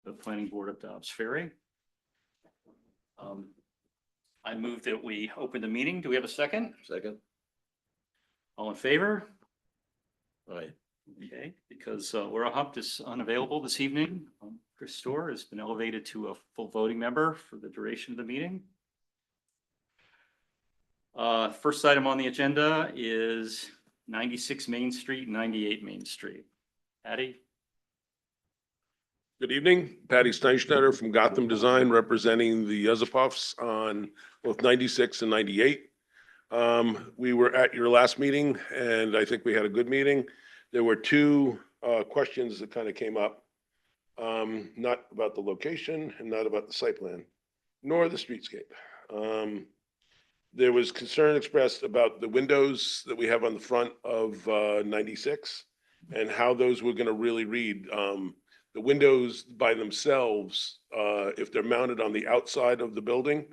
the planning board adopts. Ferry? I move that we open the meeting. Do we have a second? Second. All in favor? Aye. Okay, because Laura Hupt is unavailable this evening. Chris Storr has been elevated to a full voting member for the duration of the meeting. First item on the agenda is 96 Main Street, 98 Main Street. Patty? Good evening, Patty Steinschneider from Gotham Design, representing the Yuzapovs on both 96 and 98. We were at your last meeting, and I think we had a good meeting. There were two questions that kind of came up, not about the location and not about the site plan, nor the streetscape. There was concern expressed about the windows that we have on the front of 96 and how those were going to really read. The windows by themselves, if they're mounted on the outside of the building,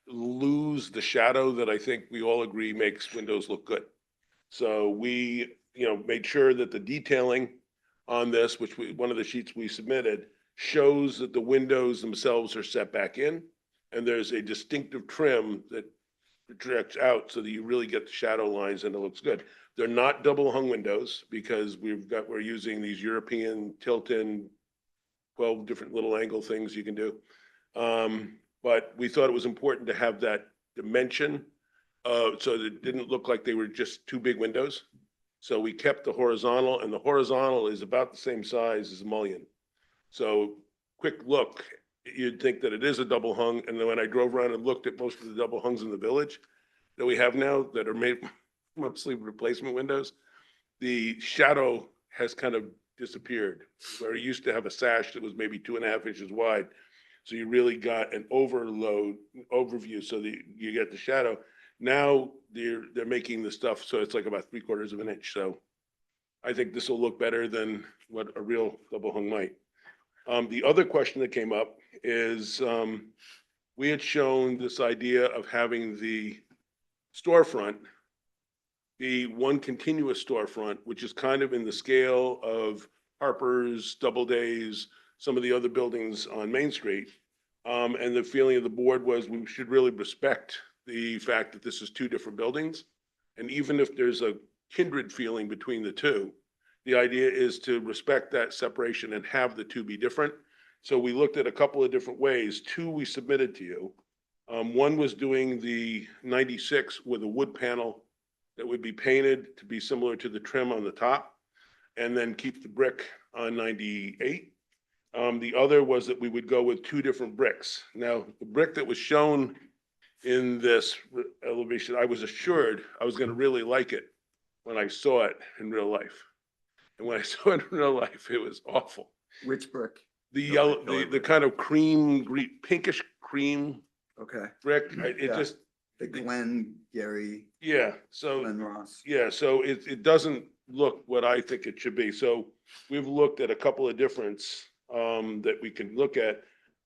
lose the shadow that I think we all agree makes windows look good. So we, made sure that the detailing on this, which one of the sheets we submitted, shows that the windows themselves are set back in, and there's a distinctive trim that projects out so that you really get the shadow lines and it looks good. They're not double hung windows because we're using these European tilt-in 12 different little angle things you can do. But we thought it was important to have that dimension so that it didn't look like they were just two big windows. So we kept the horizontal, and the horizontal is about the same size as the mullion. So quick look, you'd think that it is a double hung. And then when I drove around and looked at most of the double hungs in the village that we have now that are made mostly replacement windows, the shadow has kind of disappeared, where it used to have a sash that was maybe 2.5 inches wide. So you really got an overview so that you get the shadow. Now they're making the stuff so it's like about 3/4 of an inch. So I think this will look better than what a real double hung might. The other question that came up is we had shown this idea of having the storefront be one continuous storefront, which is kind of in the scale of Harper's, Doubleday's, some of the other buildings on Main Street. And the feeling of the board was we should really respect the fact that this is two different buildings. And even if there's a kindred feeling between the two, the idea is to respect that separation and have the two be different. So we looked at a couple of different ways. Two we submitted to you. One was doing the 96 with a wood panel that would be painted to be similar to the trim on the top, and then keep the brick on 98. The other was that we would go with two different bricks. Now, the brick that was shown in this elevation, I was assured I was going to really like it when I saw it in real life. And when I saw it in real life, it was awful. Which brick? The yellow, the kind of cream, green, pinkish cream Okay. brick, it Yeah. just, The Glenn, Gary, yeah, so. Glenn Ross. Yeah, so it doesn't look what I think it should be. So we've looked at a couple of differents that we can look at.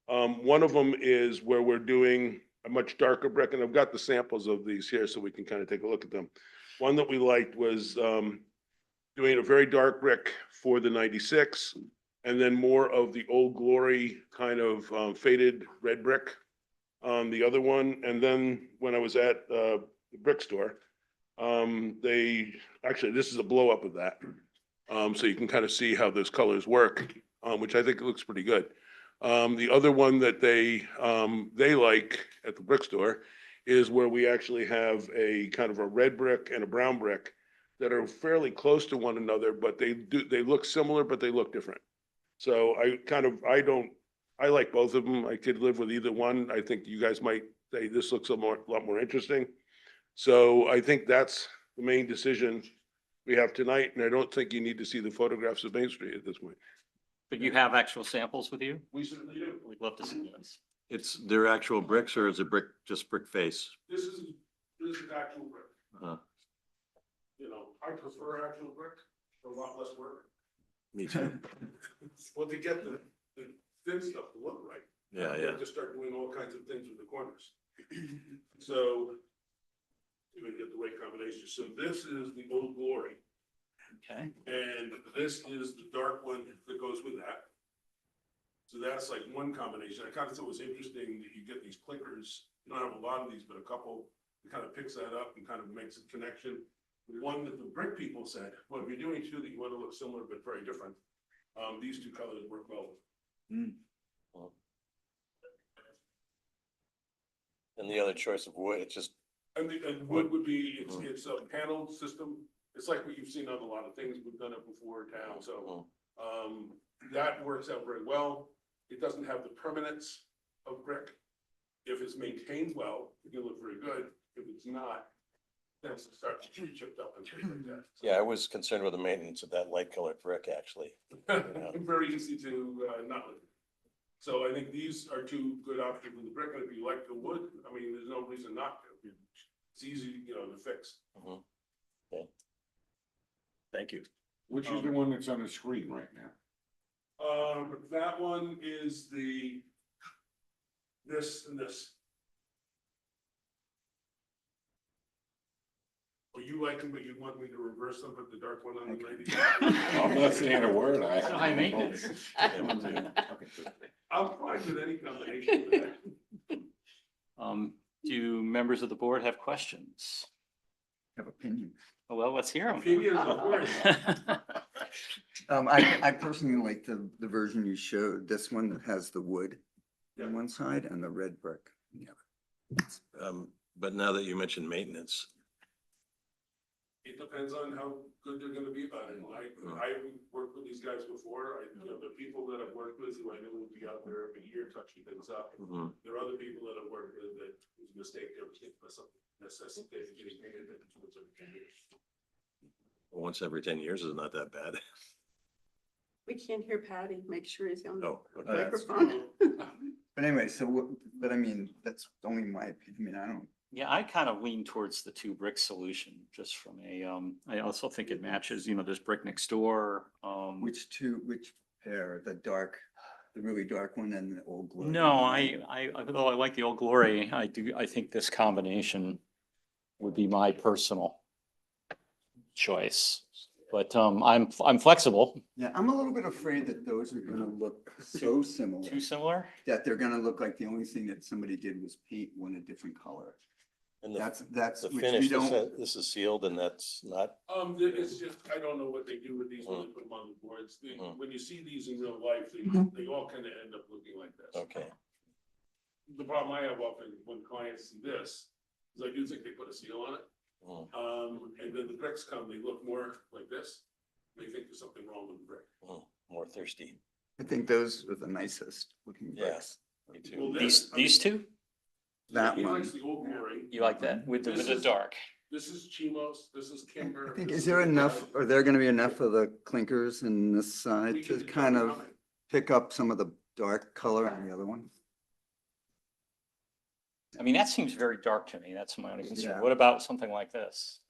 One of them is where we're doing a much darker brick, and I've got the samples of these here so we can kind of take a look at them. One that we liked was doing a very dark brick for the 96, and then more of the Old Glory kind of faded red brick on the other one. And then when I was at the brick store, this is a blow up of that. So you can kind of see how those colors work, which I think looks pretty good. The other one that they like at the brick store is where we actually have a kind of a red brick and a brown brick that are fairly close to one another, but they look similar, but they look different. So I like both of them. I could live with either one. I think you guys might say this looks a lot more interesting. So I think that's the main decision we have tonight, and I don't think you need to see the photographs of Main Street at this point. But you have actual samples with you? We certainly do. We'd love to see this. It's their actual bricks, or is it just brick face? This is actual brick. Uh, I prefer actual brick, a lot less work. Me too. Well, to get the thin stuff to look right. Yeah, You yeah. have to start doing all kinds of things with the corners. So you would get the right combination. So this is the Old Glory, Okay. and this is the dark one that goes with that. So that's like one combination. I kind of thought it was interesting that you get these clickers. You don't have a lot of these, but a couple, it kind of picks that up and kind of makes a connection. The one that the brick people said, well, if you're doing two that you want to look similar but very different, these two colors work well. And the other choice of wood, it's just, And wood would be, it's a paneled system. It's like what you've seen on a lot of things. We've done it before in town, so, that works out very well. It doesn't have the permanence of brick. If it's maintained well, it can look very good. If it's not, then it starts to get chipped up and things like that. yeah, I was concerned with the maintenance of that light colored brick, actually. Very easy to, not live. So I think these are two good options with the brick, and if you like the wood, I mean, there's no reason not to. It's easy, to fix. Thank you. Which is the one that's on the screen right now? That one is this and this. Well, you like them, but you want me to reverse them, put the dark one on the lady? I'm not saying a word. High maintenance. I'm fine with any combination of that. Do members of the board have questions? Have opinions. Oh, well, let's hear them. Opinions, of course. I personally like the version you showed, this one that has the wood on one side and the red brick. on the other. But now that you mentioned maintenance, It depends on how good they're gonna be about it. I worked with these guys before. The people that I've worked with, who I know will be out there every year touching things up. There are other people that I've worked with that it was a mistake, they were taking something, necessitated getting painted once every 10 years. once every 10 years is not that bad. We can't hear Patty. Make sure he's on the Oh, okay. That's microphone. But anyway, but I mean, that's only my opinion. I don't, Yeah, I kind of lean towards the two brick solution, just from I also think it matches, there's brick next door. which pair, the really dark one and the old glory? No, although I like the Old Glory, I think this combination would be my personal choice. But I'm flexible. Yeah, I'm a little bit afraid that those are gonna look so similar, Too similar? that they're gonna look like the only thing that somebody did was paint one a different color. And That's, the which we finish, don't, this is sealed and that's not, It's just, I don't know what they do with these when they put them on the boards. When you see these in real life, they all kind of end up looking like this. okay. The problem I have often when clients see this, is I do think they put a seal on it. And then the bricks come, they look more like this. They think there's something wrong with the brick. More thirsty. I think those are the nicest looking Yeah. bricks. Me Well, too. These two? That He one. likes the Old Glory. You like that with This the is- dark? This is Chimos, this is Kimber. I think, this is there the- enough, are there gonna be enough of the clinkers in this We side can to determine kind how of many. pick up some of the dark color on the other one? I mean, that seems very dark to me. That's my only concern. Yeah. What about something like this?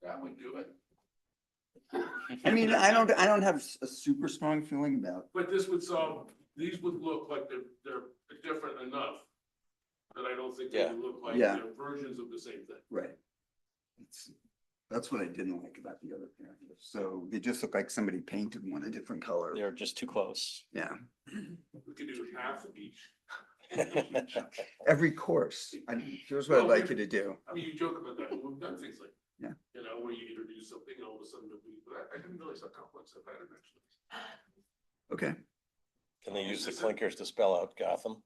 That would do it. I mean, I don't have a super strong feeling about, But this would solve, these would look like they're different enough that I don't think they would look like Yeah. they're versions of the same thing. right. That's what I didn't like about the other pair. So they just look like somebody painted one a different color. They're just too close. Yeah, We could do half of each. every course. Here's what I'd like you to do. I mean, you joke about that, but we've done things like. Yeah. Where you introduce something and all of a sudden, I didn't realize how complex that pattern actually is. Okay. Can they use the clinkers to spell out Gotham?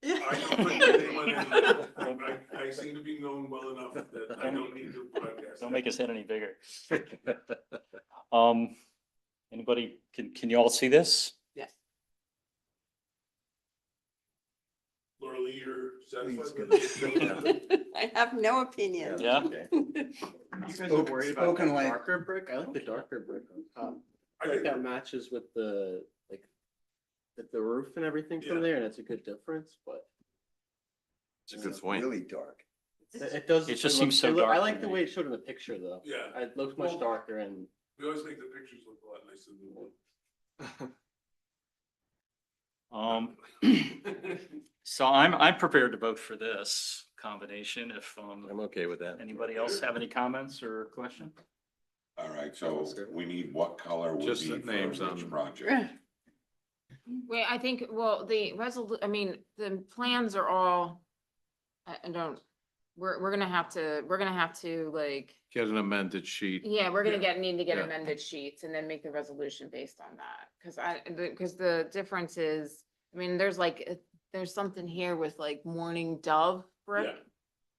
I don't put my name on it. I seem to be known well enough that I don't need to broadcast. Don't make his head any bigger. Anybody, can you all see this? Yes. Laura Lee, you're Please, satisfied good. with it? I have no opinion. Yeah? You guys are worried about Spoken that like- darker brick? I like the darker brick on top. I I think think- that matches with the, like, the roof and everything Yeah. from there, and it's a good difference, but It's a good point. Really dark. it does. It just look- seems so it look- dark I to like the me. way it showed in the picture, though. Yeah. It looks much Well- darker and We always make the pictures look a lot nicer than the one. So I'm prepared to vote for this combination if I'm okay with that. anybody else have any comments or questions? All right, so we need what color would Just be the for names which on them. project? Wait, I think, well, the I mean, the plans are all, I don't, we're gonna have to like, Get an amended sheet. yeah, need to get Yeah. amended sheets and then make the resolution based on that. Cause the difference is, I mean, there's like, there's something here with like Morning Dove brick, Yeah.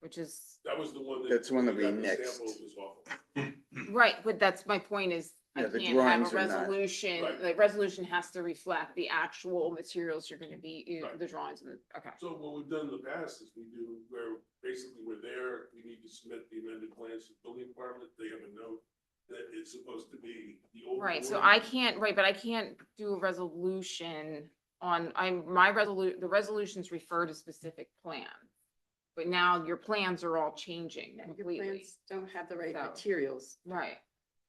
which is, That was the one that. That's one that we got the nixed. sample, it was awful. right, but that's my point is, I Yeah, the can't have drawings a are not- resolution, Right. the resolution has to reflect the actual materials you're gonna be, Right. the drawings, okay. So what we've done in the past is we do, where basically we're there, we need to submit the amended plans to the building department, they have a note that it's supposed to be the old. Right, so one. I can't, right, but I can't do a resolution on, the resolutions refer to specific plans. But now your plans are all changing Your completely. plans don't have the right So- materials. Right,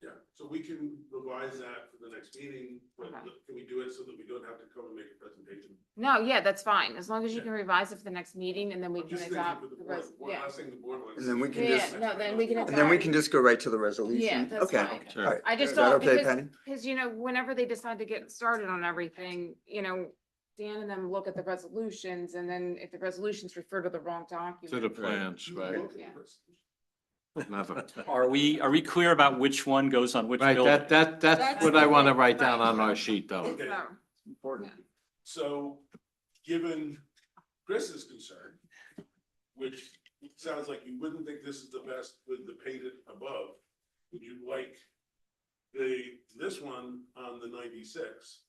Yeah, so we can revise that for the next meeting, but Okay. can we do it so that we don't have to come and make a presentation? no, yeah, that's fine, as long as you Yeah. can revise it for the next meeting and then we I'm can just thinking adopt for the the board, one yeah. last thing the board wants. And then we can Yeah, just- no, then we can And then we can just go right to the resolution? Yeah, that's Okay, fine. Sure. all right. I just Is that don't, okay, because, Patty? because, you know, whenever they decide to get started on everything, you know, Dan and them look at the resolutions and then if the resolutions refer to the wrong document. To the plans, right? Yeah. Never. Are we clear about which one goes on which Right, building? that's what I want to write down Right. on our sheet though. Okay. So, Important. So, given Chris's concern, which sounds like you wouldn't think this is the best with the painted above, would you like this one on the 96?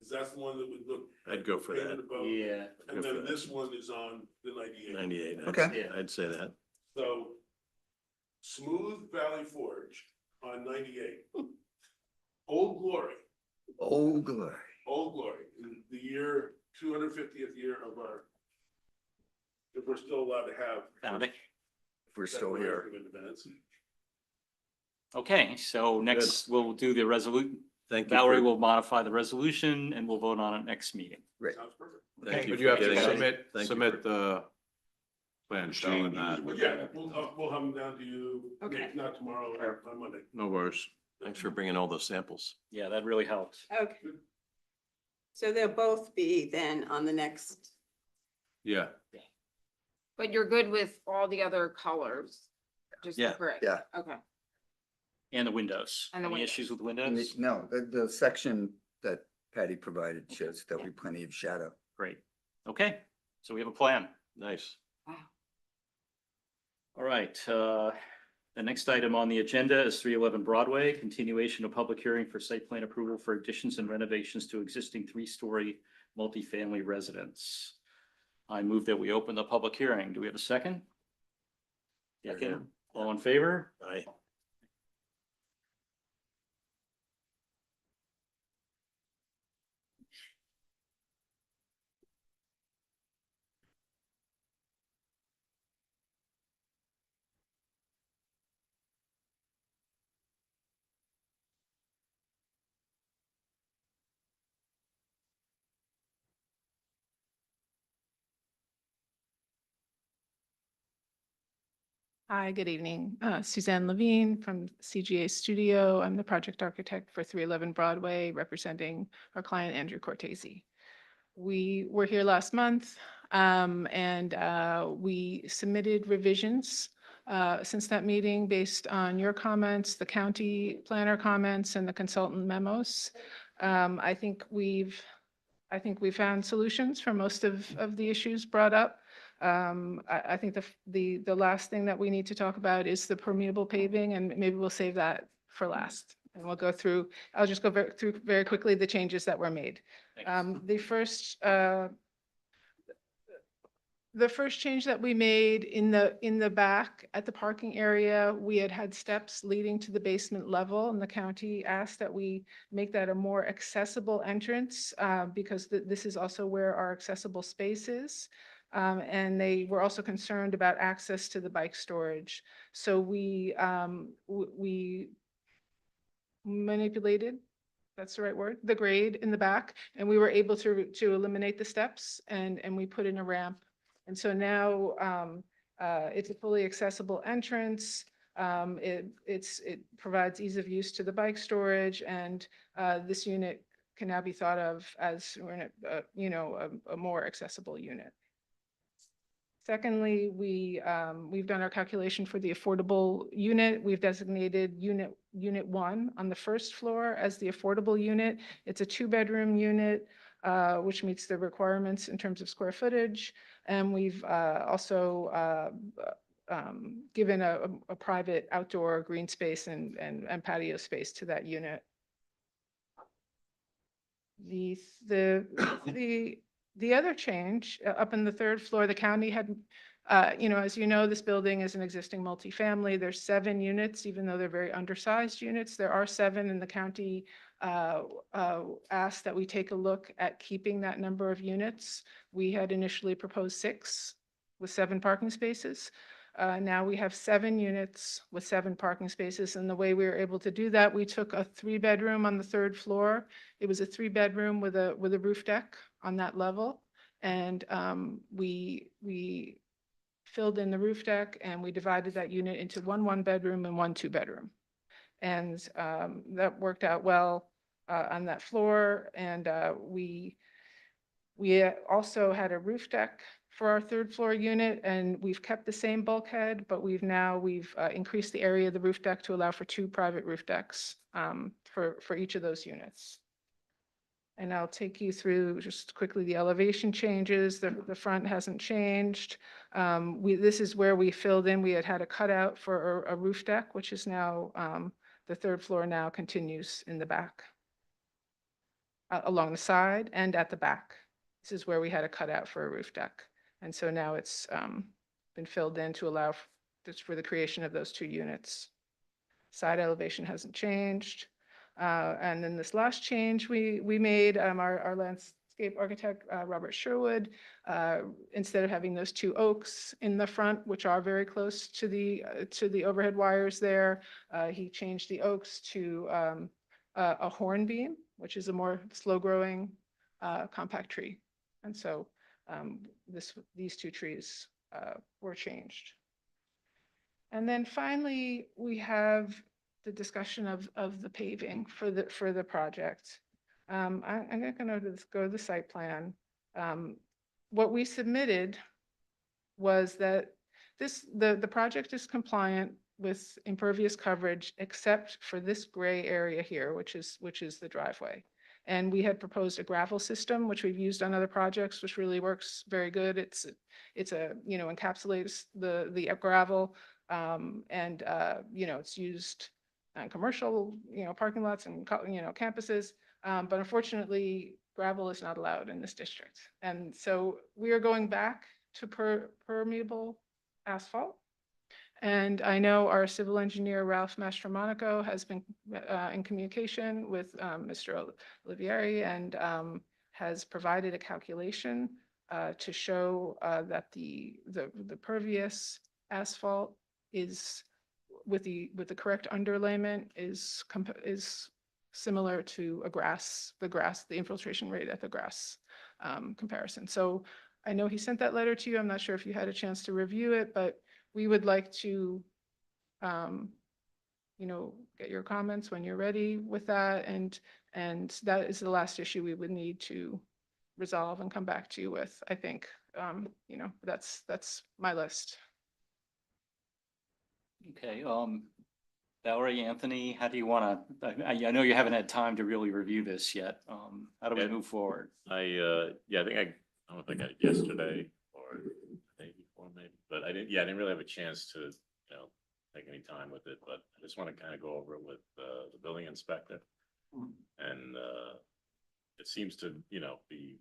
Is that's the one that would look. I'd go for painted that. above, Yeah. And Go for then that. this one is on the 98. 98. Okay. I'd say that. So, Smooth Valley Forge on 98. Old Glory, Old glory. Old Glory, in the year, 250th year of our, if we're still allowed to have. Found it. If we're still here. Declaration of Independence. Okay, so next we'll do the resolution. Thank you. Valerie for- will modify the resolution and we'll vote on it next meeting. Sounds perfect. Thank But for you have to getting us- submit, thank you submit for- the plan showing that. But yeah, we'll have them down to you, Okay. if not tomorrow or on Monday. No worries. Thanks for bringing all those samples. Yeah, that really helps. Okay. So they'll both be then on the next, Yeah. but you're good with all the other colors? Just the Yeah. brick? Yeah. Okay, And the windows. And the Any windows. issues with And windows? No, the section that Patty provided shows there'll be plenty of shadow. Great. Okay, so we have a plan. Nice. All right, the next item on the agenda is 311 Broadway, continuation of public hearing for site plan approval for additions and renovations to existing three-story multifamily residence. I move that we open the public hearing. Do we have a second? Second, all in favor? Aye. Hi, good evening. Suzanne Levine from CGA Studio. I'm the project architect for 311 Broadway, representing our client Andrew Cortese. We were here last month and we submitted revisions since that meeting based on your comments, the county planner comments, and the consultant memos. I think we found solutions for most of the issues brought up. I think the last thing that we need to talk about is the permeable paving, and maybe we'll save that for last. And we'll go through, I'll just go through very quickly the changes that were made. Thanks. The first change that we made in the back at the parking area, we had steps leading to the basement level, and the county asked that we make that a more accessible entrance because this is also where our accessible space is. And they were also concerned about access to the bike storage. So we manipulated, that's the right word, the grade in the back, and we were able to eliminate the steps and we put in a ramp. And so now it's a fully accessible entrance. It provides ease of use to the bike storage, and this unit can now be thought of as, a more accessible unit. Secondly, we've done our calculation for the affordable unit. We've designated unit 1 on the first floor as the affordable unit. It's a 2-bedroom unit, which meets the requirements in terms of square footage. And we've also given a private outdoor green space and patio space to that unit. The other change up in the 3rd floor, the county had, as you know, this building is an existing multifamily. There's 7 units, even though they're very undersized units. There are 7, and the county asked that we take a look at keeping that number of units. We had initially proposed 6 with 7 parking spaces. Now we have 7 units with 7 parking spaces, and the way we were able to do that, we took a 3-bedroom on the 3rd floor. It was a 3-bedroom with a roof deck on that level, and we filled in the roof deck, and we divided that unit into 1 1-bedroom and 1 2-bedroom, and that worked out well on that floor. And we also had a roof deck for our 3rd floor unit, and we've kept the same bulkhead, but we've increased the area of the roof deck to allow for 2 private roof decks for each of those units. And I'll take you through just quickly the elevation changes. The front hasn't changed. This is where we filled in. We had a cutout for a roof deck, which is now, the 3rd floor now continues in the back, along the side and at the back. This is where we had a cutout for a roof deck. And so now it's been filled in to allow just for the creation of those 2 units. Side elevation hasn't changed. And then this last change we made, our landscape architect, Robert Sherwood, instead of having those 2 oaks in the front, which are very close to the overhead wires there, he changed the oaks to a hornbeam, which is a more slow-growing compact tree. And so these 2 trees were changed. And then finally, we have the discussion of the paving for the project. I'm going to go to the site plan. What we submitted was that the project is compliant with impervious coverage, except for this gray area here, which is the driveway. And we had proposed a gravel system, which we've used on other projects, which really works very good. It's encapsulates the gravel, and it's used on commercial, parking lots and, campuses. But unfortunately, gravel is not allowed in this district. And so we are going back to permeable asphalt. And I know our civil engineer, Ralph Mastromonaco, has been in communication with Mr. Olivieri, and has provided a calculation to show that the pervious asphalt is, with the correct underlayment, is similar to the infiltration rate at the grass comparison. So I know he sent that letter to you. I'm not sure if you had a chance to review it, but we would like to, get your comments when you're ready with that. And that is the last issue we would need to resolve and come back to you with, I think. That's my list. Okay, Valerie, Anthony, how do you want to, I know you haven't had time to really review this yet. How do we move forward? I don't think yesterday or the day before maybe, but I didn't really have a chance to, take any time with it, but I just want to kind of go over it with the building inspector. And it seems to, be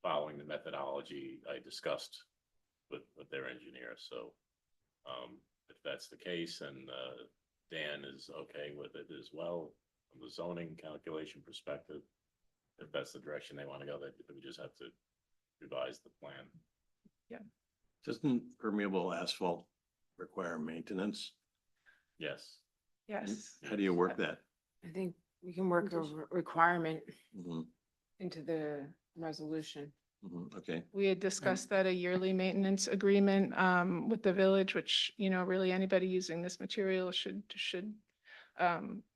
following the methodology I discussed with their engineer. So if that's the case, and Dan is okay with it as well, from the zoning calculation perspective, if that's the direction they want to go, that we just have to revise the plan. Yeah. Doesn't permeable asphalt require maintenance? Yes. Yes. How do you work that? I think we can work a requirement Mhm. into the resolution. Okay. We had discussed that a yearly maintenance agreement with the village, which, you know, really anybody using this material should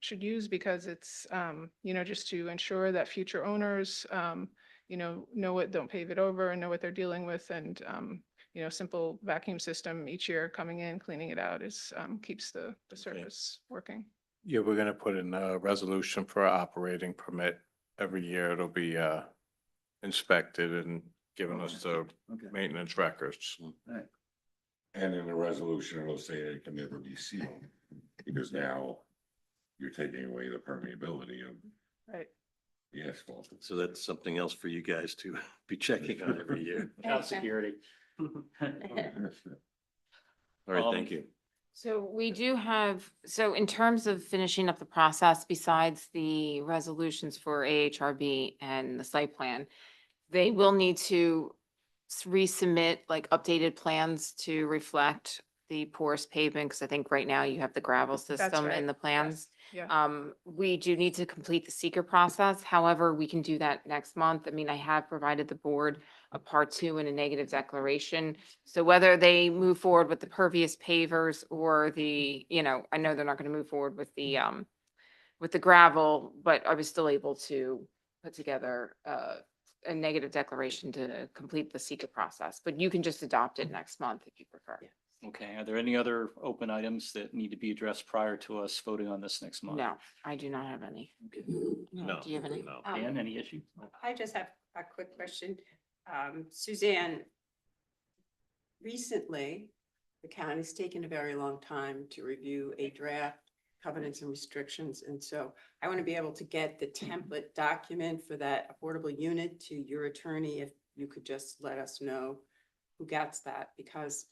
use because it's, you know, just to ensure that future owners, you know what, don't pave it over and know what they're dealing with. And, you know, simple vacuum system each year coming in, cleaning it out is, keeps the surface working. Yeah, we're gonna put in a resolution for our operating permit. Every year it'll be inspected and given us the Okay. maintenance records. And in the resolution, it'll say it can never be sealed, because now you're taking away the permeability of Right. the asphalt. So that's something else for you guys to be checking on every year. Job security. All right, thank you. So we do have, so in terms of finishing up the process, besides the resolutions for AHRB and the site plan, they will need to resubmit like updated plans to reflect the porous pavement, because I think right now you have the gravel system right. in the plans. Yeah. We do need to complete the seeker process. However, we can do that next month. I mean, I have provided the board a part 2 and a negative declaration. So whether they move forward with the pervious pavers or the, you know, I know they're not going to move forward with the gravel, but I was still able to put together a negative declaration to complete the seeker process. But you can just adopt it next month if you prefer. Okay, are there any other open items that need to be addressed prior to us voting on this next month? No, I do not have any. No, Do you have any? no. Dan, any issue? I just have a quick question. Suzanne, recently, the county's taken a very long time to review a draft covenants and restrictions. And so I want to be able to get the template document for that affordable unit to your attorney. If you could just let us know who gets that, because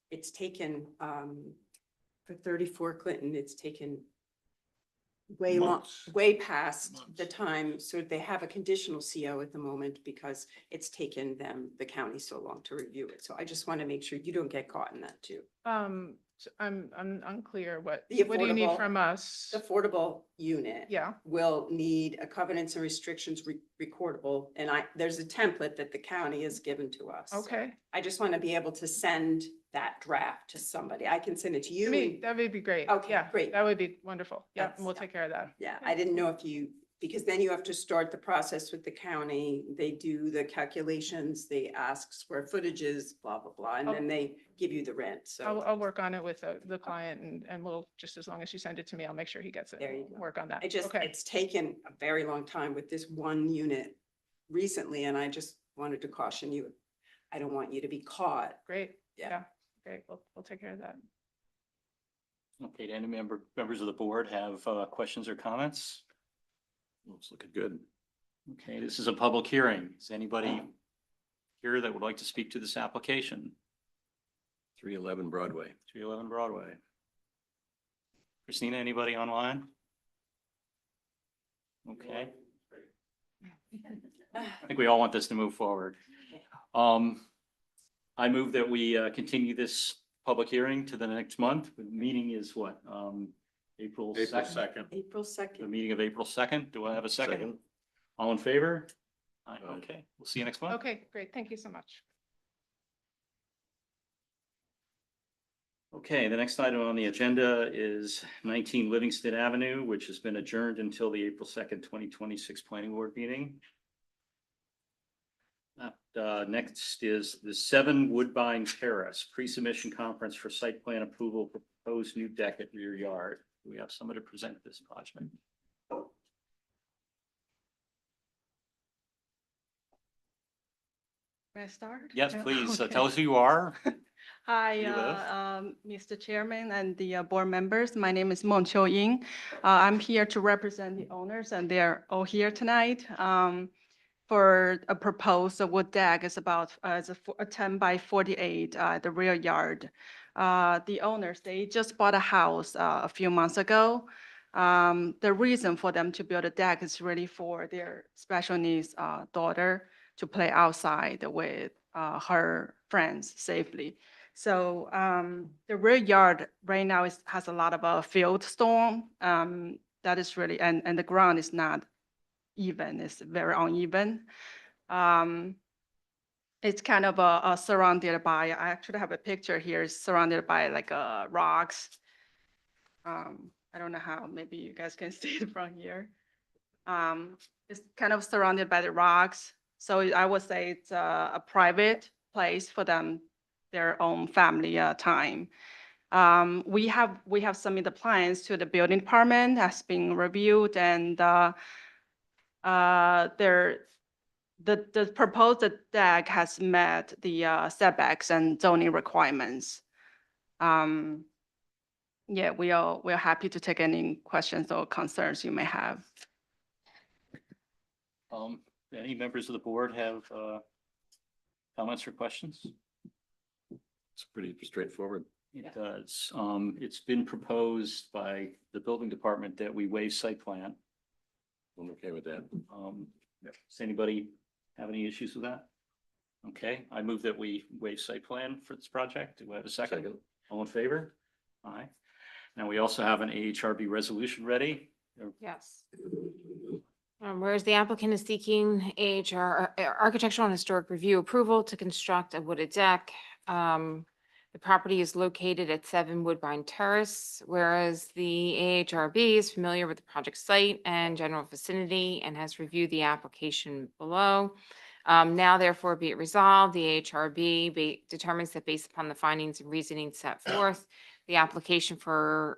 it's taken, for 34 Clinton, it's taken way long, Months. way past the time. So they have a conditional CO at the moment because it's taken them, the county, so long to review it. So I just want to make sure you don't get caught in that too. So I'm unclear what The do you need affordable- from us? The affordable unit. Yeah. Will need a covenants and restrictions recordable, and there's a template that the county has given to us. Okay. I just want to be able to send that draft to somebody. I can send it to To you. me, that would be great. Okay, Yeah, great. that would be wonderful. Yeah, That's- and we'll take care of that. Yeah, I didn't know if you, because then you have to start the process with the county. They do the calculations, they ask square footages, blah, blah, blah, and then they give you the rent, so. I'll work on it with the client and we'll, just as long as you send it to me, I'll make sure he gets it. There you go. Work on that. I just, Okay. it's taken a very long time with this one unit recently, and I just wanted to caution you. I don't want you to be caught. Great. Yeah. Yeah, great. We'll take care of that. Okay, do any members of the board have questions or comments? It's looking good. Okay, this is a public hearing. Is anybody here that would like to speak to this application? 311 Broadway. 311 Broadway. Christina, anybody online? Okay. I think we all want this to move forward. I move that we continue this public hearing to the next month. The meeting is what? April April 2nd? 2nd. April The 2nd. meeting of April 2nd. Do I have a second? Second. All in favor? Aye, Aye. okay, we'll see you next month. Okay, great. Thank you so much. Okay, the next item on the agenda is 19 Livingston Avenue, which has been adjourned until the April 2nd, 2026 planning board meeting. Next is the 7 Woodbine Terrace pre-submission conference for site plan approval for proposed new deck at rear yard. Do we have someone to present this project? May I start? Yes, Yeah, please. okay. Tell us who you are. Hi, you live? Mr. Chairman and the board members. My name is Meng Qiu Ying. I'm here to represent the owners, and they're all here tonight. For a proposed wood deck is about a 10 by 48, the rear yard. The owners, they just bought a house a few months ago. The reason for them to build a deck is really for their special needs daughter to play outside with her friends safely. So the rear yard right now has a lot of field stone. That is really, and the ground is not even, it's very uneven. It's kind of surrounded by, I actually have a picture here, it's surrounded by like rocks. I don't know how, maybe you guys can see it from here. It's kind of surrounded by the rocks. So I would say it's a private place for them, their own family time. We have submitted the plans to the building department, has been reviewed, and the proposed deck has met the setbacks and zoning requirements. Yeah, we're happy to take any questions or concerns you may have. Any members of the board have comments or questions? It's pretty straightforward. It does. It's been proposed by the building department that we waive site plan. I'm okay with that. Does anybody have any issues with that? Okay, I move that we waive site plan for this project. Do I have a second? Second. All in favor? Aye. Now, we also have an AHRB resolution ready. Yes. Whereas the applicant is seeking architectural and historic review approval to construct a wooded deck. The property is located at 7 Woodbine Terrace, whereas the AHRB is familiar with the project site and general vicinity and has reviewed the application below. Now therefore be it resolved, the AHRB determines that based upon the findings and reasoning set forth, the application for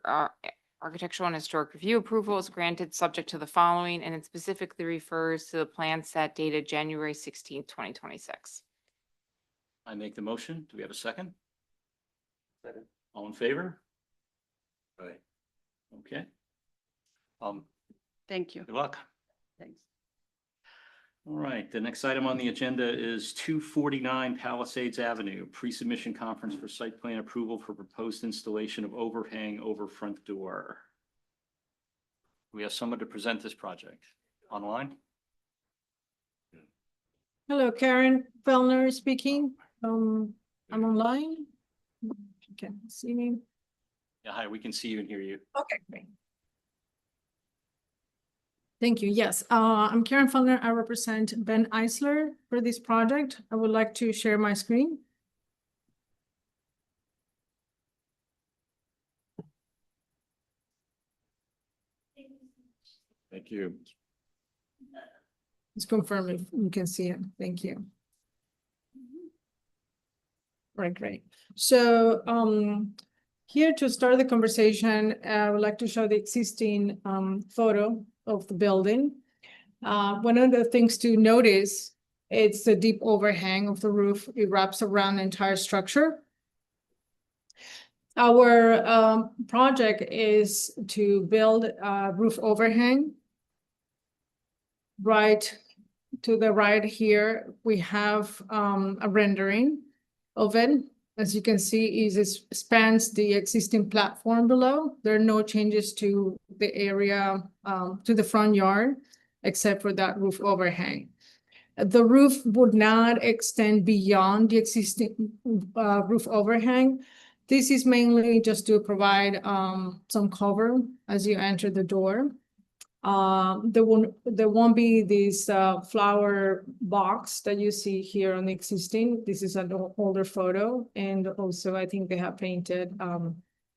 architectural and historic review approval is granted subject to the following, and it specifically refers to the plan set dated January 16th, 2026. I make the motion. Do we have a second? Second. All in favor? Right. Okay. Thank you. Good luck. Thanks. All right, the next item on the agenda is 249 Palisades Avenue, pre-submission conference for site plan approval for proposed installation of overhang over front door. We have someone to present this project online. Hello, Karen Fellner speaking. I'm online. You can see me. Yeah, hi, we can see you and hear you. Okay, great. Thank you. Yes, I'm Karen Fellner. I represent Ben Eisler for this project. I would like to share my screen. Thank you. Just confirm if you can see it. Thank you. Right, great. So here to start the conversation, I would like to show the existing photo of the building. One of the things to notice, it's the deep overhang of the roof. It wraps around the entire structure. Our project is to build a roof overhang. Right to the right here, we have a rendering of it. As you can see, it spans the existing platform below. There are no changes to the area, to the front yard, except for that roof overhang. The roof would not extend beyond the existing roof overhang. This is mainly just to provide some cover as you enter the door. There won't be this flower box that you see here on the existing. This is an older photo, and also I think they have painted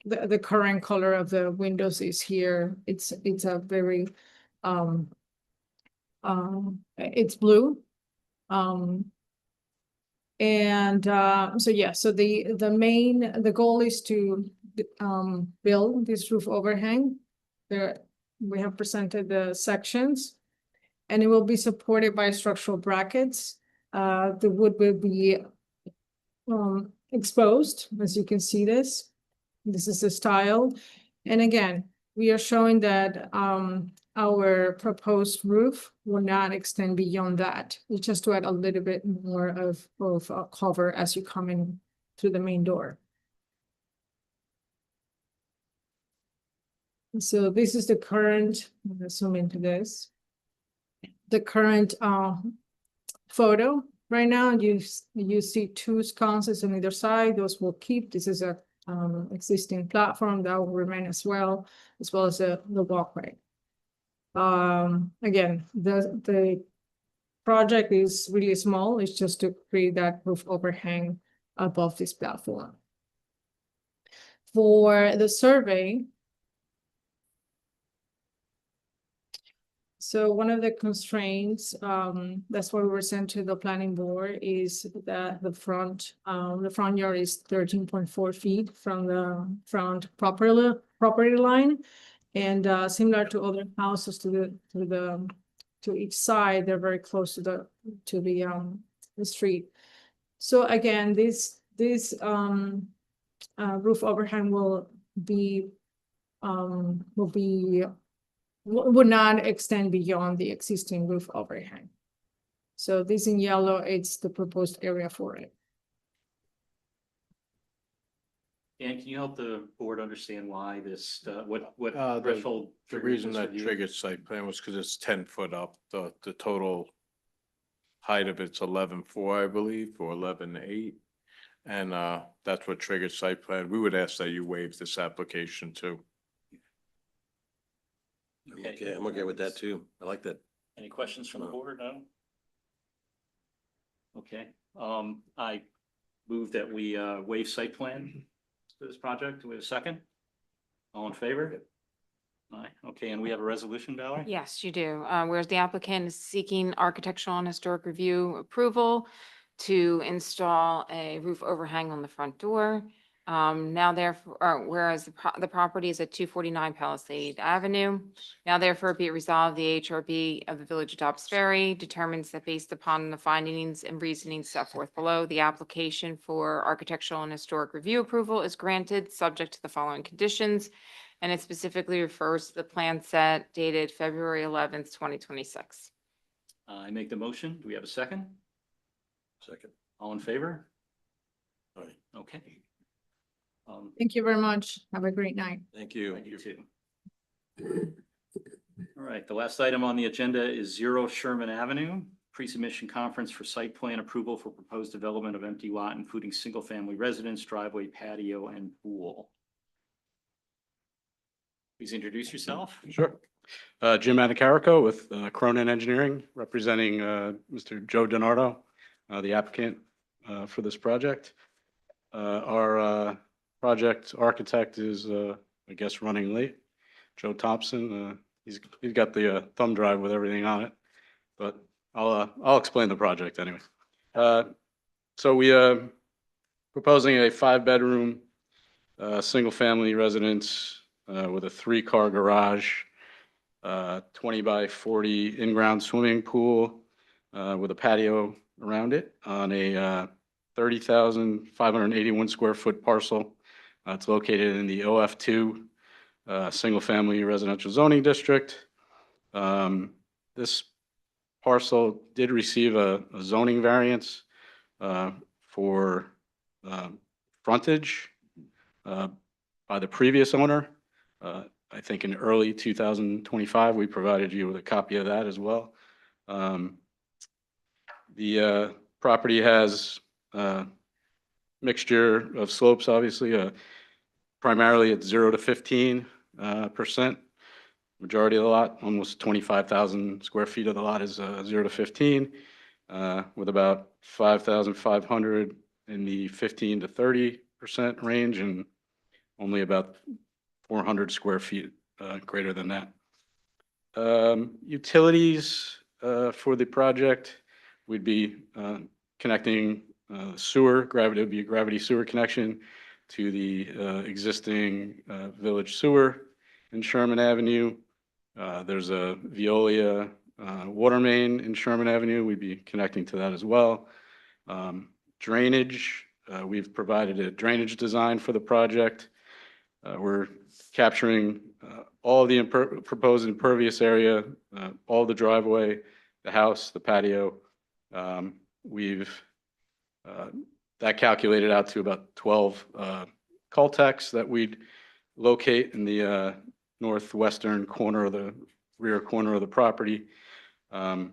the current color of the windows is here. It's a very it's blue. So yeah, so the goal is to build this roof overhang. We have presented the sections, and it will be supported by structural brackets. The wood will be exposed, as you can see this. This is the style. And again, we are showing that our proposed roof will not extend beyond that. It's just to add a little bit more of cover as you come in through the main door. So this is the current, I'm gonna zoom into this. The current photo right now, you see two sconces on either side. Those will keep. This is a existing platform that will remain as well as the walkway. Again, the project is really small. It's just to create that roof overhang above this platform. For the survey, so one of the constraints, that's why we were sent to the planning board, is that the front yard is 13.4 feet from the front property line. And similar to other houses to each side, they're very close to the street. So again, this roof overhang would not extend beyond the existing roof overhang. So this in yellow, it's the proposed area for it. And can you help the board understand why this, what The threshold? the triggered reason this that review? triggered site plan was because it's 10 foot up. The total height of it's 11.4, I believe, or 11.8. And that's what triggered site plan. We would ask that you waive this application too. Okay, I'm okay with that too. I like that. Any questions from the board? No? Okay, I move that we waive site plan for this project. Do we have a second? All in favor? Aye. Okay, and we have a resolution, Valerie? Yes, you do. Whereas the applicant is seeking architectural and historic review approval to install a roof overhang on the front door. Now therefore, whereas the property is at 249 Palisade Avenue. Now therefore be it resolved, the AHRB of the Village of Dobbs Ferry determines that based upon the findings and reasonings set forth below, the application for architectural and historic review approval is granted, subject to the following conditions. And it specifically refers to the plan set dated February 11th, 2026. I make the motion. Do we have a second? Second. All in favor? Aye. Okay. Thank you very much. Have a great night. Thank you. Thank you too. All right, the last item on the agenda is 0 Sherman Avenue, pre-submission conference for site plan approval for proposed development of empty lot, including single-family residence, driveway, patio, and pool. Please introduce yourself. Sure. Jim Anacarico with Cronin Engineering, representing Mr. Joe DiNardo, the applicant for this project. Our project architect is, I guess, running late. Joe Thompson, he's got the thumb drive with everything on it, but I'll explain the project anyway. So we proposing a 5-bedroom single-family residence with a 3-car garage, 20 by 40 in-ground swimming pool with a patio around it on a 30,581 square foot parcel. It's located in the OF2 single-family residential zoning district. This parcel did receive a zoning variance for frontage by the previous owner. I think in early 2025, we provided you with a copy of that as well. The property has a mixture of slopes, obviously, primarily at 0 to 15%. Majority of the lot, almost 25,000 square feet of the lot is 0 to 15, with about 5,500 in the 15 to 30% range and only about 400 square feet greater than that. Utilities for the project, we'd be connecting sewer, would be a gravity sewer connection to the existing village sewer in Sherman Avenue. There's a Veolia water main in Sherman Avenue. We'd be connecting to that as well. Drainage, we've provided a drainage design for the project. We're capturing all the proposed impervious area, all the driveway, the house, the patio. We've that calculated out to about 12 cul-de-sacs that we'd locate in the northwestern corner of the rear corner of the property. I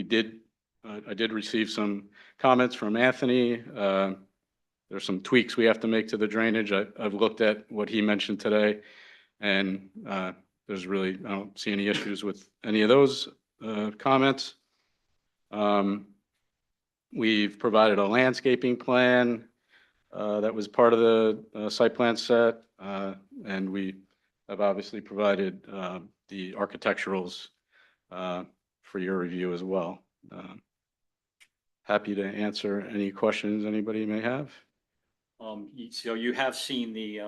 did receive some comments from Anthony. There's some tweaks we have to make to the drainage. I've looked at what he mentioned today, and I don't see any issues with any of those comments. We've provided a landscaping plan that was part of the site plan set, and we have obviously provided the architecturals for your review as well. Happy to answer any questions anybody may have. So you have seen the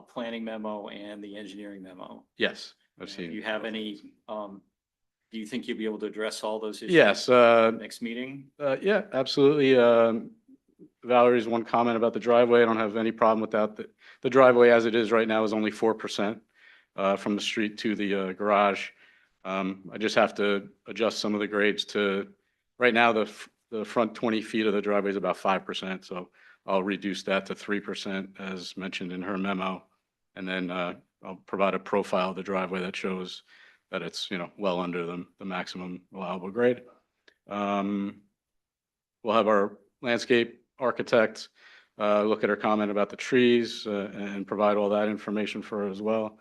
planning memo and the engineering memo. Yes, I've Do seen. you have any, do you think you'll be able to address all those issues? Yes, Next meeting? yeah, absolutely. Valerie's one comment about the driveway. I don't have any problem with that. The driveway as it is right now is only 4% from the street to the garage. I just have to adjust some of the grades to, right now, the front 20 feet of the driveway is about 5%. So I'll reduce that to 3% as mentioned in her memo. And then I'll provide a profile of the driveway that shows that it's, well under the maximum allowable grade. We'll have our landscape architect look at her comment about the trees and provide all that information for her as well.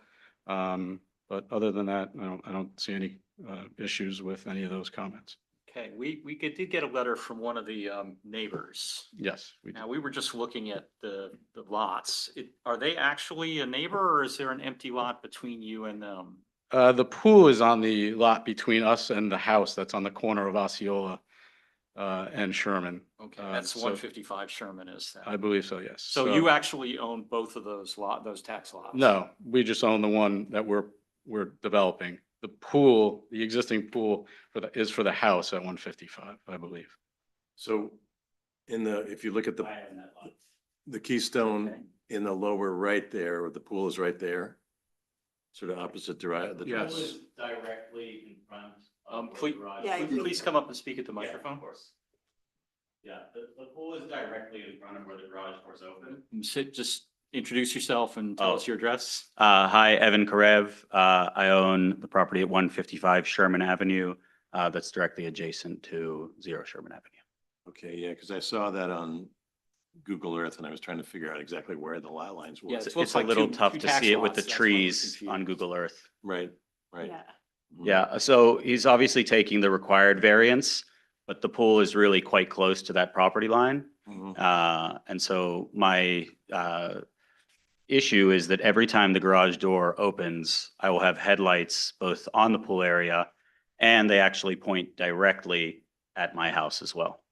But other than that, I don't see any issues with any of those comments. Okay, we did get a letter from one of the neighbors. Yes, we do. Now, we were just looking at the lots. Are they actually a neighbor, or is there an empty lot between you and them? The pool is on the lot between us and the house that's on the corner of Osceola and Sherman. Okay, that's so 155 Sherman is that? I believe so, yes. So you actually own both of those those tax lots? No, we just own the one that we're developing. The pool, the existing pool is for the house at 155, I believe. So if you look at I have that lot. the keystone Okay. in the lower right there, where the pool is right there, sort of opposite the Yes. Directly in front Please, Yeah, please come up and speak at the microphone. Yeah, the pool is directly in front of where the garage doors open. Just introduce yourself and tell us your address. Hi, Evan Karev. I own the property at 155 Sherman Avenue. That's directly adjacent to 0 Sherman Avenue. Okay, yeah, because I saw that on Google Earth and I was trying to figure out exactly where the lot lines were. Yeah, It's looks a like little two tough to tax see it with lots, the that's why I was trees on confused. Google Earth. Right, right. Yeah. Mhm. Yeah, so he's obviously taking the required variance, but the pool is really quite close to that property line. Mhm. And so my issue is that every time the garage door opens, I will have headlights both on the pool area and they actually point directly at my house as well.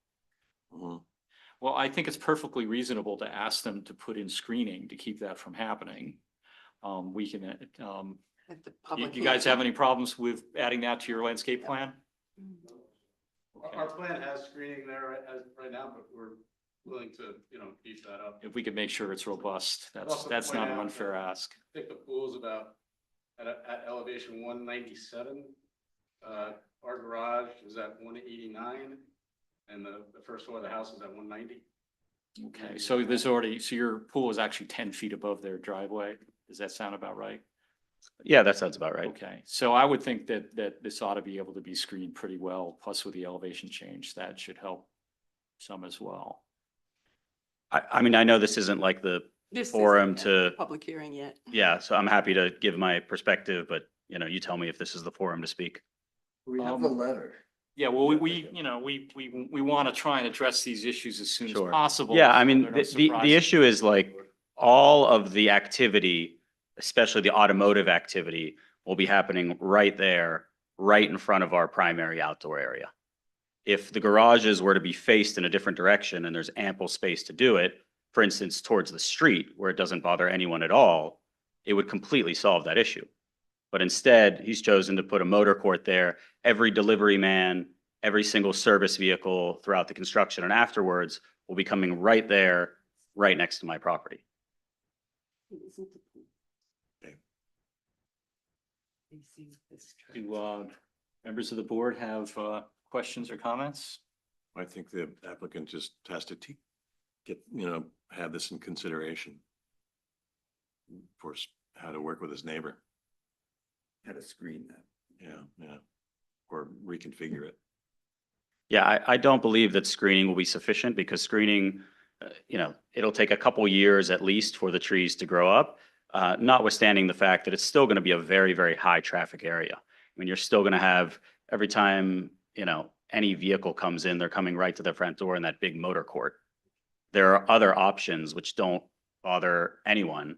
Mhm. Well, I think it's perfectly reasonable to ask them to put in screening to keep that from happening. We can, At the you public guys have hearing. any problems with adding that to your landscape plan? Our plan has screening there right now, but we're willing to, beef that up. If we could make sure it's robust, Also that's point not an out unfair that- ask. I think the pool is about at elevation 197. Our garage is at 189 and the first floor of the house is at 190. Okay, so there's already, so your pool is actually 10 feet above their driveway? Does that sound about right? Yeah, that sounds about right. Okay, so I would think that this ought to be able to be screened pretty well, plus with the elevation change, that should help some as well. I mean, I know this isn't like the This forum isn't a to, public hearing yet. yeah, so I'm happy to give my perspective, but you tell me if this is the forum to speak. We have a letter. Yeah, well, we want to try and address these issues as soon as Sure. possible. Yeah, I so mean, there are no the surprises. issue is like all of the activity, especially the automotive activity, will be happening right there, right in front of our primary outdoor area. If the garages were to be faced in a different direction and there's ample space to do it, for instance, towards the street where it doesn't bother anyone at all, it would completely solve that issue. But instead, he's chosen to put a motor court there. Every delivery man, every single service vehicle throughout the construction and afterwards will be coming right there, right next to my property. Do members of the board have questions or comments? I think the applicant just has to get, have this in consideration for how to work with his neighbor. How to screen that. Yeah. Or reconfigure it. Yeah, I don't believe that screening will be sufficient because screening, it'll take a couple years at least for the trees to grow up, notwithstanding the fact that it's still going to be a very, very high traffic area. I mean, you're still going to have every time, any vehicle comes in, they're coming right to the front door in that big motor court. There are other options which don't bother anyone,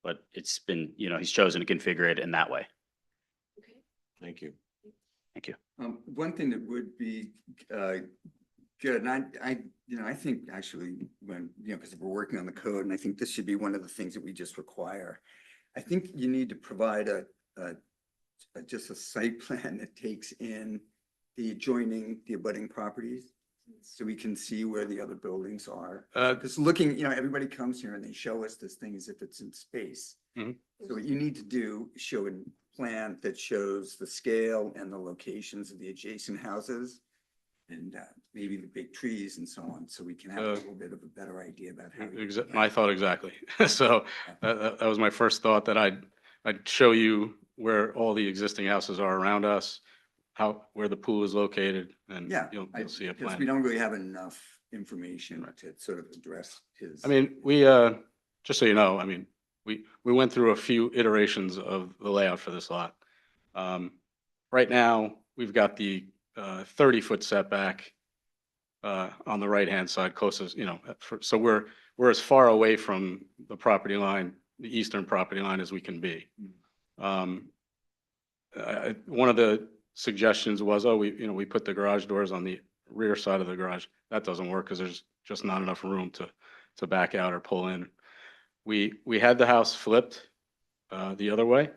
but it's been, he's chosen to configure it in that way. Thank you. Thank you. One thing that would be good, and I think actually when, because we're working on the code, and I think this should be one of the things that we just require. I think you need to provide just a site plan that takes in the abutting properties, so we can see where the other buildings are. Because looking, everybody comes here and they show us this thing as if it's in space. Mhm. So what you need to do is show a plan that shows the scale and the locations of the adjacent houses and maybe the big trees and so on, so we can have a little bit of a better idea about how. My thought exactly. So that was my first thought, that I'd show you where all the existing houses are around us, where the pool is located, and Yeah. you'll see a Because we plan. don't really have enough information to sort of address his. I mean, we, just so you know, I mean, we went through a few iterations of the layout for this lot. Right now, we've got the 30-foot setback on the right-hand side closest, so we're as far away from the property line, the eastern property line, as we can be. One of the suggestions was, we put the garage doors on the rear side of the garage. That doesn't work because there's just not enough room to back out or pull in. We had the house flipped the other way.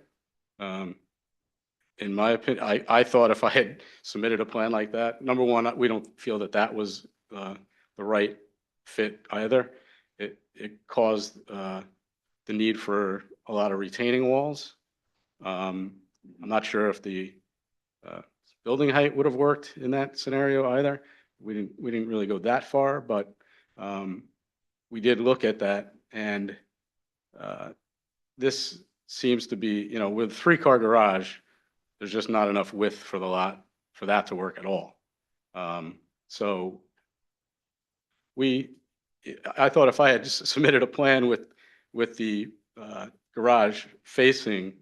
In my opinion, I thought if I had submitted a plan like that, number one, we don't feel that was the right fit either. It caused the need for a lot of retaining walls. I'm not sure if the building height would have worked in that scenario either. We didn't really go that far, but we did look at that, and this seems to be, with 3-car garage, there's just not enough width for the lot for that to work at all. So I thought if I had just submitted a plan with the garage facing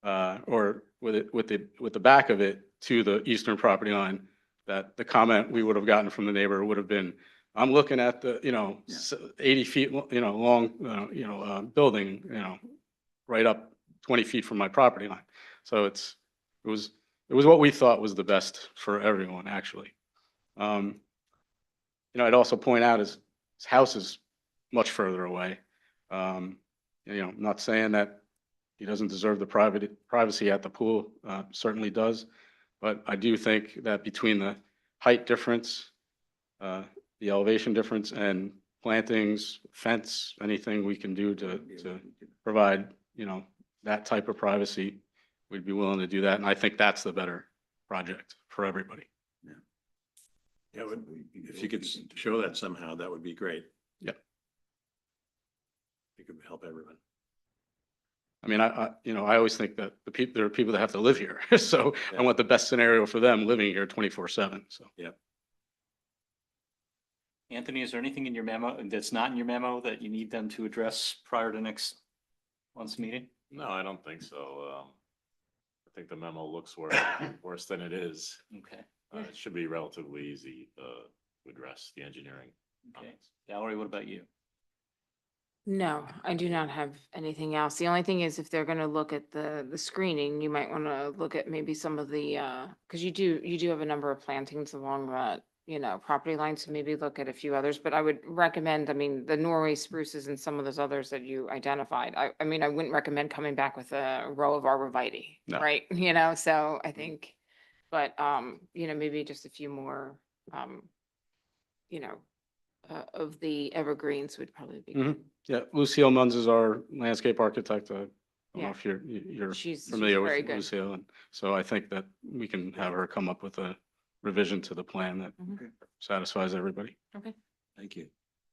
or with the back of it to the eastern property line, that the comment we would have gotten from the neighbor would have been, I'm looking at the 80 feet long building right up 20 feet from my property line. So it was what we thought was the best for everyone, actually. I'd also point out his house is much further away. Not saying that he doesn't deserve the privacy at the pool, certainly does. But I do think that between the height difference, the elevation difference, and plantings, fence, anything we can do to provide, that type of privacy, we'd be willing to do that. And I think that's the better project for everybody. Yeah, if you could show that somehow, that would be great. Yeah. It could help everyone. I mean, I always think that there are people that have to live here. So I want the best scenario for them living here 24/7. So. Yeah. Anthony, is there anything in your memo that's not in your memo that you need them to address prior to next month's meeting? No, I don't think so. I think the memo looks worse than it is. Okay. It should be relatively easy to address the engineering. Okay. Valerie, what about you? No, I do not have anything else. The only thing is, if they're gonna look at the screening, you might wanna look at maybe some of the, cause you do have a number of plantings along the, property lines, so maybe look at a few others, but I would recommend, I mean, the Norway spruces and some of those others that you identified. I mean, I wouldn't recommend coming back with a row of arborvitae, No. right? So I think, but, maybe just a few more, of the evergreens would probably be good. Yeah, Lucille Munz is our landscape architect. I don't know Yeah. if you're She's familiar very with good. Lucille, and so I think that we can have her come up with a revision to the plan that Mhm. satisfies everybody. Okay. Thank you.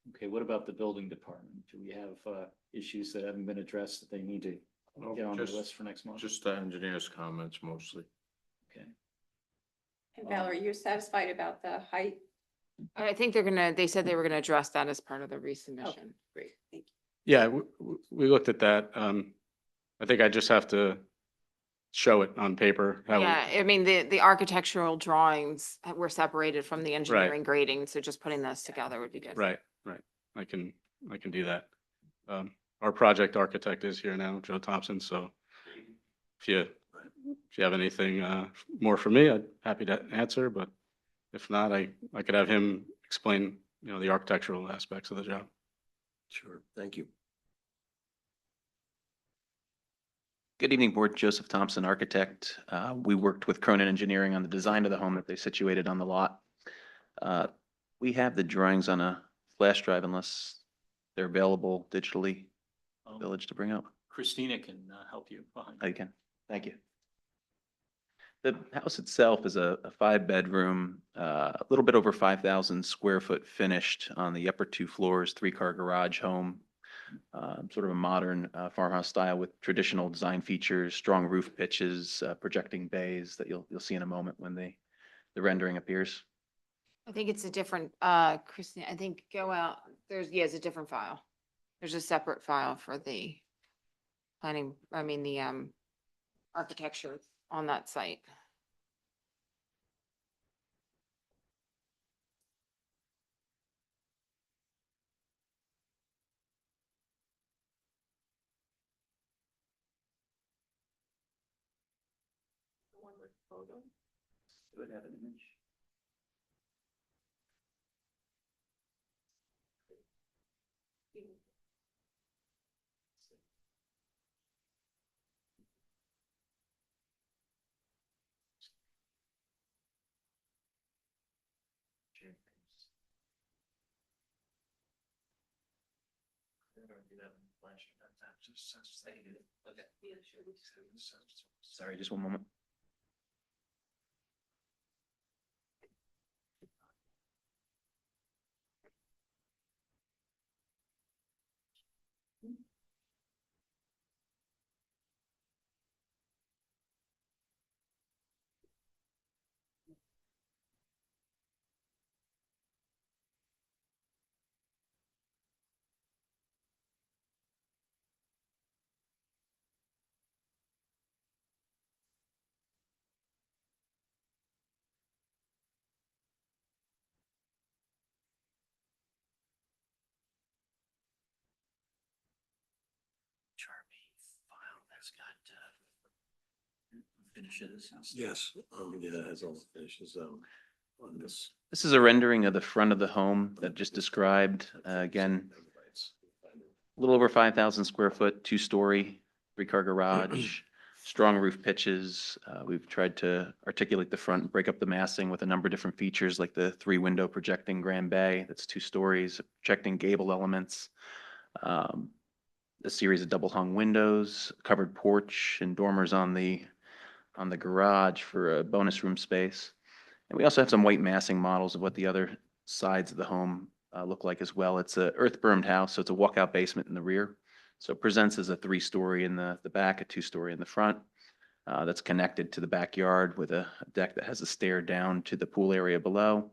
Okay, what about the building department? Do we have issues that haven't been addressed that they need to get on the list for next month? Just the engineer's comments mostly. Okay. And Valerie, you're satisfied about the height? I think they said they were gonna address that as part of the resubmission. Great, thank you. Yeah, we looked at that. I think I just have to show it on paper. how we- Yeah, I mean, the architectural drawings were separated from the engineering grading, so just putting those together would be good. Right, right. I can do that. Our project architect is here now, Joe Thompson, so if you have anything more for me, I'd happy to answer, but if not, I could have him explain, the architectural aspects of the job. Sure, thank you. Good evening, Board. Joseph Thompson, architect. We worked with Cronin Engineering on the design of the home that they situated on the lot. We have the drawings on a flash drive unless they're available digitally, Village to bring up. Christina can help you. behind. Oh, you can. Thank you. The house itself is a 5-bedroom, a little bit over 5,000 square foot finished on the upper 2 floors, 3-car garage home. Sort of a modern farmhouse style with traditional design features, strong roof pitches, projecting bays that you'll see in a moment when the rendering appears. I think it's a different, Christine, I think go out, it's a different file. There's a separate file for the the architecture on that site. It would have an image. Sorry, just one moment. AHRB file that's got finishes. Yes, yeah, it has all the finishes on this. This is a rendering of the front of the home that just described. Again, a little over 5,000 square foot, 2-story, 3-car garage, strong roof pitches. We've tried to articulate the front and break up the massing with a number of different features like the 3-window projecting grand bay that's 2 stories, projecting gable elements, a series of double hung windows, covered porch and dormers on the garage for a bonus room space. And we also have some white massing models of what the other sides of the home look like as well. It's a earth bermed house, so it's a walkout basement in the rear. So it presents as a 3-story in the back, a 2-story in the front. That's connected to the backyard with a deck that has a stair down to the pool area below.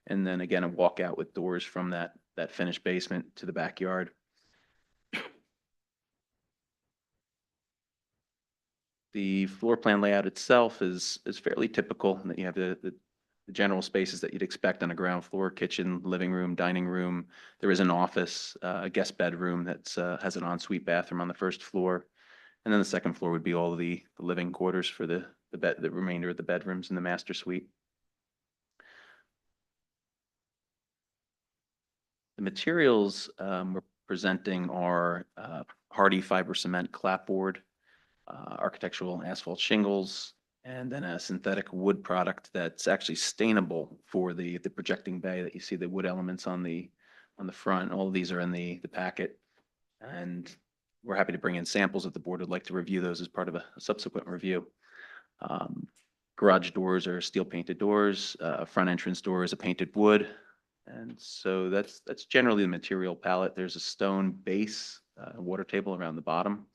And then again, a walkout with doors from that finished basement to the backyard. The floor plan layout itself is fairly typical in that you have the general spaces that you'd expect on a ground floor: kitchen, living room, dining room. There is an office, a guest bedroom that has an ensuite bathroom on the first floor. And then the second floor would be all the living quarters for the remainder of the bedrooms in the master suite. The materials we're presenting are hardy fiber cement clapboard, architectural asphalt shingles, and then a synthetic wood product that's actually stainable for the projecting bay that you see the wood elements on the front. All of these are in the packet, and we're happy to bring in samples if the board would like to review those as part of a subsequent review. Garage doors are steel painted doors. Front entrance door is a painted wood. And so that's generally the material palette. There's a stone base, water table around the bottom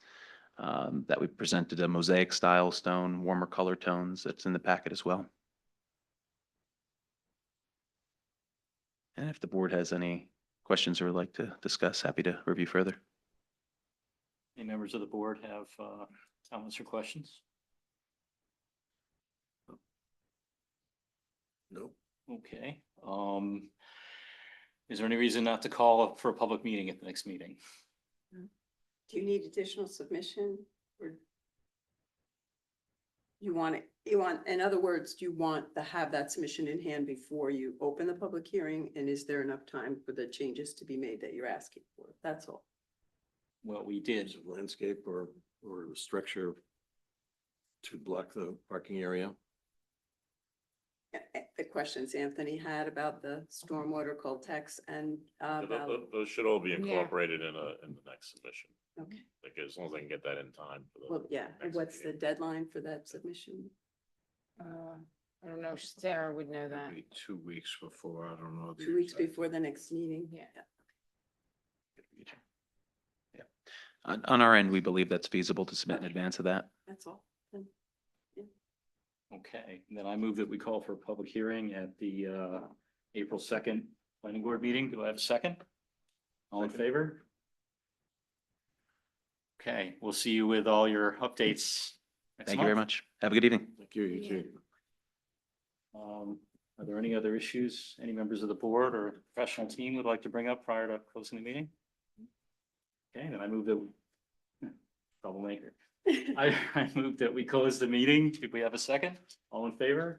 that we presented, a mosaic style stone, warmer color tones. That's in the packet as well. And if the board has any questions or would like to discuss, happy to review further. Any members of the board have comments or questions? Nope. Okay, is there any reason not to call for a public meeting at the next meeting? Do you need additional submission or? In other words, do you want to have that submission in hand before you open the public hearing? And is there enough time for the changes to be made that you're asking for? That's all. Well, we did. Is it landscape or structure to block the parking area? The questions Anthony had about the stormwater Coltex and about, Those should all be incorporated in the next submission. okay, Like, as long as I can get that in time for the. well, yeah, and next what's the meeting. deadline for that submission? I don't know, if Sarah would know that. Maybe 2 weeks before, I don't know. the 2 weeks exact- before the next meeting? Yeah. On our end, we believe that's feasible to submit in advance of that. That's all. Then, Okay, then I move that we call for a public hearing at the April 2nd planning board meeting. Do I have a second? All in favor? Okay, we'll see you with all your updates next Thank you very month. much. Have a good evening. Thank you, you too. Are there any other issues any members of the board or professional team would like to bring up prior to closing the meeting? Okay, then I move that, troublemaker. I move that we close the meeting. Did we have a second? All in favor?